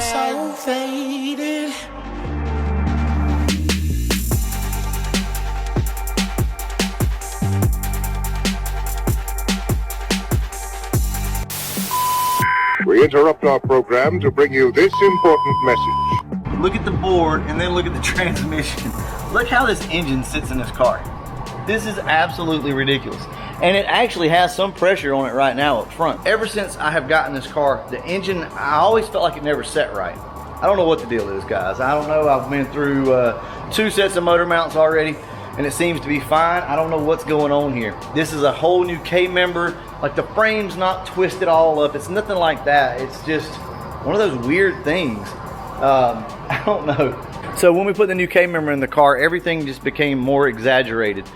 so faded. We interrupt our program to bring you this important message. Look at the board and then look at the transmission. Look how this engine sits in this car. This is absolutely ridiculous. And it actually has some pressure on it right now up front. Ever since I have gotten this car, the engine, I always felt like it never set right. I don't know what the deal is, guys. I don't know. I've been through 2 sets of motor mounts already, and it seems to be fine. I don't know what's going on here. This is a whole new K-member. Like, the frame's not twisted all up. It's nothing like that. It's just one of those weird things. I don't know. So when we put the new K-member in the car, everything just became more exaggerated.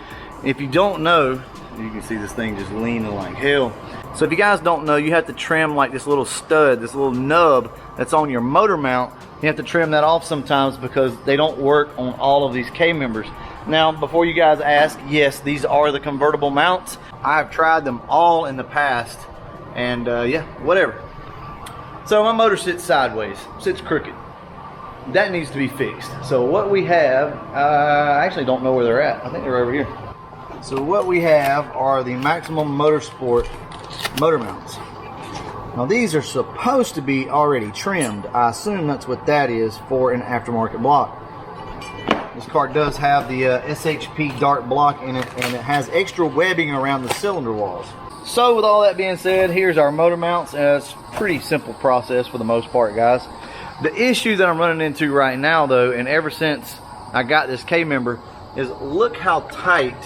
If you don't know, you can see this thing just leaning like hell. So if you guys don't know, you have to trim like this little stud, this little nub that's on your motor mount. You have to trim that off sometimes because they don't work on all of these K-members. Now, before you guys ask, yes, these are the convertible mounts. I've tried them all in the past, and yeah, whatever. So my motor sits sideways, sits crooked. That needs to be fixed. So what we have, I actually don't know where they're at. I think they're over here. So what we have are the Maximum Motorsport motor mounts. Now these are supposed to be already trimmed. I assume that's what that is for an aftermarket block. This car does have the SHP Dart block in it, and it has extra webbing around the cylinder walls. So with all that being said, here's our motor mounts. It's a pretty simple process for the most part, guys. The issue that I'm running into right now though, and ever since I got this K-member, is look how tight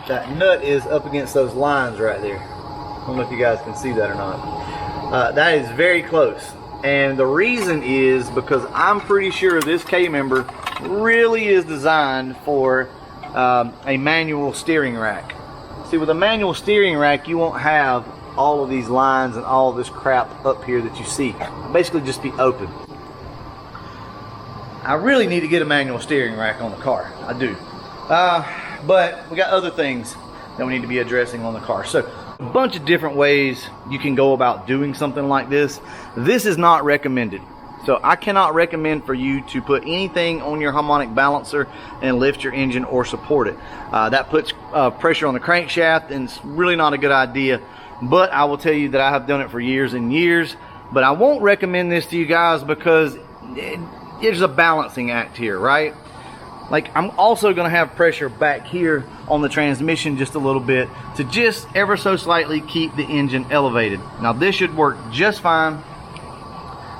that nut is up against those lines right there. I don't know if you guys can see that or not. That is very close. And the reason is because I'm pretty sure this K-member really is designed for a manual steering rack. See, with a manual steering rack, you won't have all of these lines and all of this crap up here that you see. It'll basically just be open. I really need to get a manual steering rack on the car. I do. But we got other things that we need to be addressing on the car. So a bunch of different ways you can go about doing something like this. This is not recommended. So I cannot recommend for you to put anything on your harmonic balancer and lift your engine or support it. That puts pressure on the crankshaft, and it's really not a good idea. But I will tell you that I have done it for years and years. But I won't recommend this to you guys because there's a balancing act here, right? Like, I'm also going to have pressure back here on the transmission just a little bit to just ever so slightly keep the engine elevated. Now this should work just fine.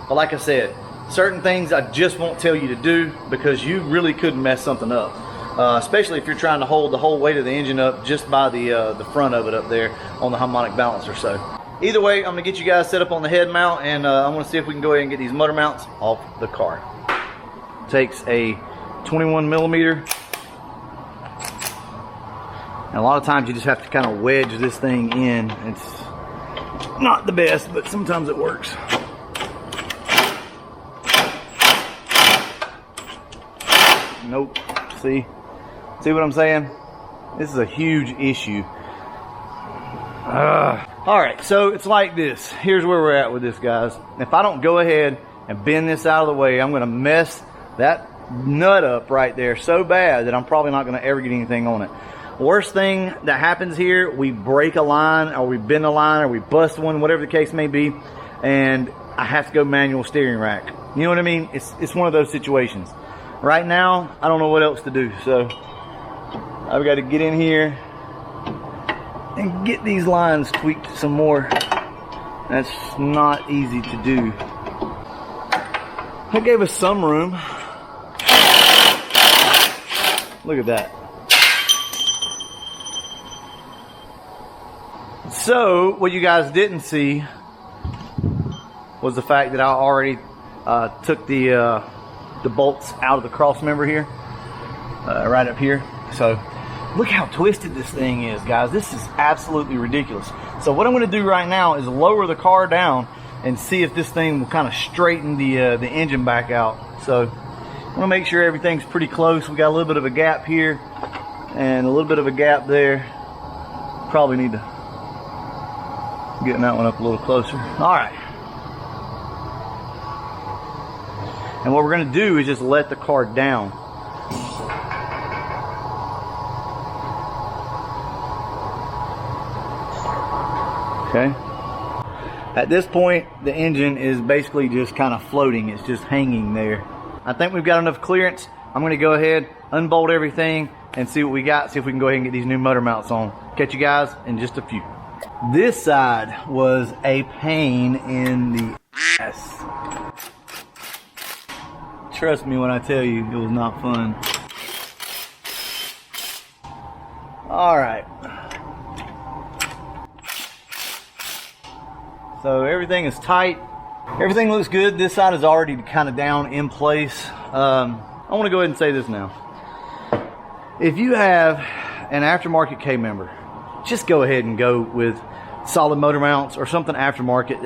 But like I said, certain things I just won't tell you to do because you really could mess something up. Especially if you're trying to hold the whole weight of the engine up just by the front of it up there on the harmonic balancer. So either way, I'm going to get you guys set up on the head mount, and I want to see if we can go ahead and get these motor mounts off the car. Takes a 21 millimeter. And a lot of times you just have to kind of wedge this thing in. It's not the best, but sometimes it works. Nope. See what I'm saying? This is a huge issue. Alright, so it's like this. Here's where we're at with this, guys. If I don't go ahead and bend this out of the way, I'm going to mess that nut up right there so bad that I'm probably not going to ever get anything on it. Worst thing that happens here, we break a line, or we bend a line, or we bust one, whatever the case may be, and I have to go manual steering rack. You know what I mean? It's one of those situations. Right now, I don't know what else to do, so I've got to get in here and get these lines tweaked some more. That's not easy to do. That gave us some room. Look at that. So, what you guys didn't see was the fact that I already took the bolts out of the cross member here, right up here. So look how twisted this thing is, guys. This is absolutely ridiculous. So what I'm going to do right now is lower the car down and see if this thing will kind of straighten the engine back out. So I want to make sure everything's pretty close. We got a little bit of a gap here and a little bit of a gap there. Probably need to get that one up a little closer. All right. And what we're gonna do is just let the car down. Okay. At this point, the engine is basically just kind of floating. It's just hanging there. I think we've got enough clearance. I'm gonna go ahead, unbolt everything, and see what we got. See if we can go ahead and get these new motor mounts on. Catch you guys in just a few. This side was a pain in the ass. Trust me when I tell you, it was not fun. All right. So everything is tight. Everything looks good. This side is already kind of down in place. I want to go ahead and say this now. If you have an aftermarket K-member, just go ahead and go with solid motor mounts or something aftermarket.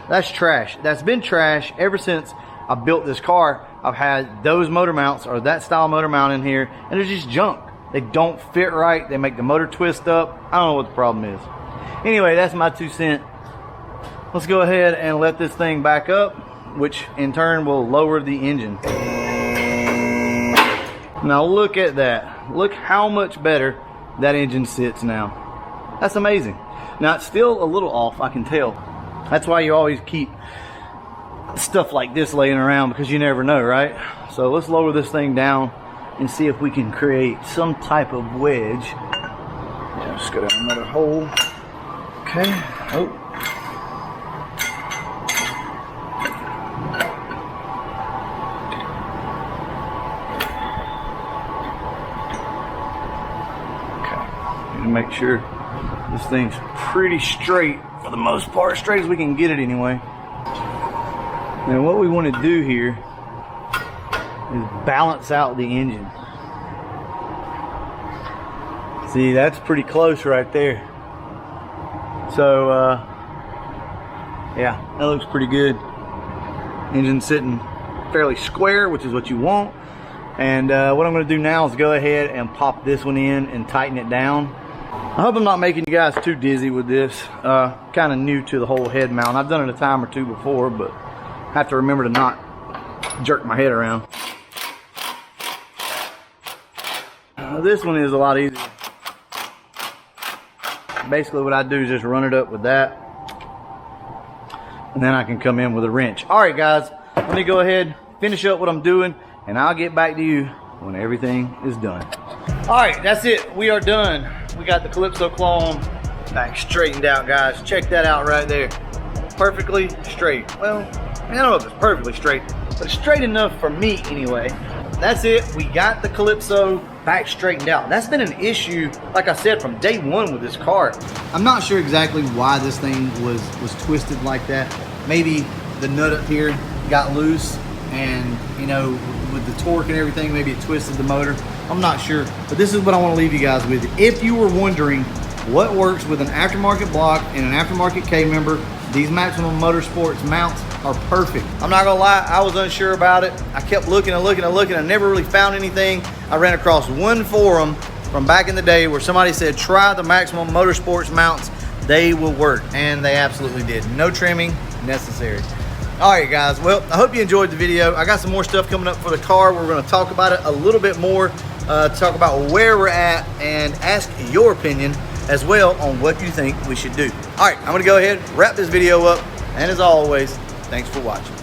That's trash. That's been trash ever since I built this car. I've had those motor mounts or that style motor mount in here, and they're just junk. They don't fit right. They make the motor twist up. I don't know what the problem is. Anyway, that's my 2 cents. Let's go ahead and let this thing back up, which in turn will lower the engine. Now look at that. Look how much better that engine sits now. That's amazing. Now it's still a little off, I can tell. That's why you always keep stuff like this laying around, because you never know, right? So let's lower this thing down and see if we can create some type of wedge. Yeah, just go down another hole. Okay. Oh. Make sure this thing's pretty straight for the most part, straight as we can get it anyway. Now what we want to do here is balance out the engine. See, that's pretty close right there. So yeah, that looks pretty good. Engine sitting fairly square, which is what you want. And what I'm going to do now is go ahead and pop this one in and tighten it down. I hope I'm not making you guys too dizzy with this. Kind of new to the whole head mount. I've done it a time or two before, but I have to remember to not jerk my head around. This one is a lot easier. Basically what I do is just run it up with that, and then I can come in with a wrench. All right guys, let me go ahead, finish up what I'm doing, and I'll get back to you when everything is done. All right, that's it. We are done. We got the Calypso claw on back straightened out, guys. Check that out right there. Perfectly straight. Well, I don't know if it's perfectly straight, but it's straight enough for me anyway. That's it. We got the Calypso back straightened out. That's been an issue, like I said, from day one with this car. I'm not sure exactly why this thing was twisted like that. Maybe the nut up here got loose, and you know, with the torque and everything, maybe it twisted the motor. I'm not sure, but this is what I want to leave you guys with. If you were wondering what works with an aftermarket block and an aftermarket K-member, these Maximum Motorsports mounts are perfect. I'm not gonna lie, I was unsure about it. I kept looking and looking and looking. I never really found anything. I ran across one forum from back in the day where somebody said, try the Maximum Motorsports mounts. They will work, and they absolutely did. No trimming necessary. All right, guys, well, I hope you enjoyed the video. I got some more stuff coming up for the car. We're gonna talk about it a little bit more, talk about where we're at, and ask your opinion as well on what you think we should do. All right, I'm gonna go ahead, wrap this video up, and as always, thanks for watching.